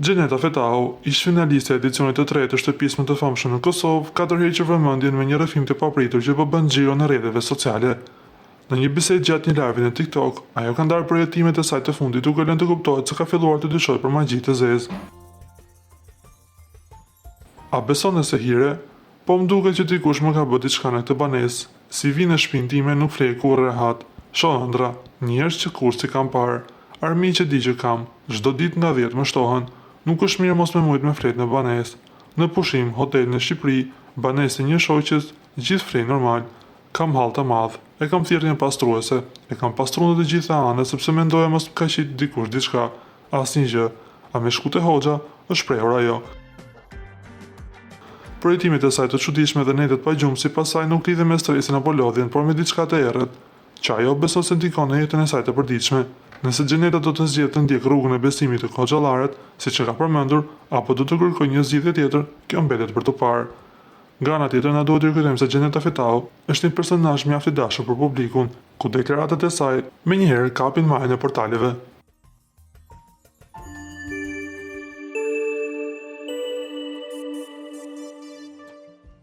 Gjeneta Fetau, ish finaliste e edicionit të tretë të shtëpisë më të famshme në Kosovë, ka tërhequr vëmendjen me një rrëfim të papritur që po bën xhiro në rrjeteve sociale. Në një bisedë gjatë një live në TikTok, ajo ka ndarë projektimet e saj të fundit duke lënë të kuptohet se ka filluar të dyshojë për magji të zezë. A beson se hire? Po më duket që dikush më ka bërë diçka në këtë banesë. Si vi në shtëpinë time nuk flej kurrë rehat. Shoh ëndra, njerëz që kurrë si kam parë. Armiq që di që kam, çdo ditë nga 10 më shtohen. Nuk është mirë mos me mujt me flet në banesë. Në pushim, hotel në Shqipëri, banesë një shoqës, gjithë flej normal. Kam hall të madh. E kam thirrë një pastruese. E kam pastruar në të gjitha anët sepse mendoja mos ka qit dikush diçka. Asnjë gjë. A me shku te hoxha, është shprehur ajo. Projektimet e saj të çuditshme dhe netet pa gjumë sipas saj nuk lidhen me stresin apo lodhjen, por me diçka të errët, që ajo beson se ndikon në jetën e saj të përditshme. Nëse Gjeneta do të zgjedhë të ndjek rrugën e besimit të hoxhallarët, siç e ka përmendur, apo do të kërkojë një zgjidhje tjetër, kjo mbetet për të parë. Nga ana tjetër na duhet të kujtojmë se Gjeneta Fetau është një personazh mjaft i dashur për publikun, ku deklaratat e saj menjëherë kapin majën e portaleve.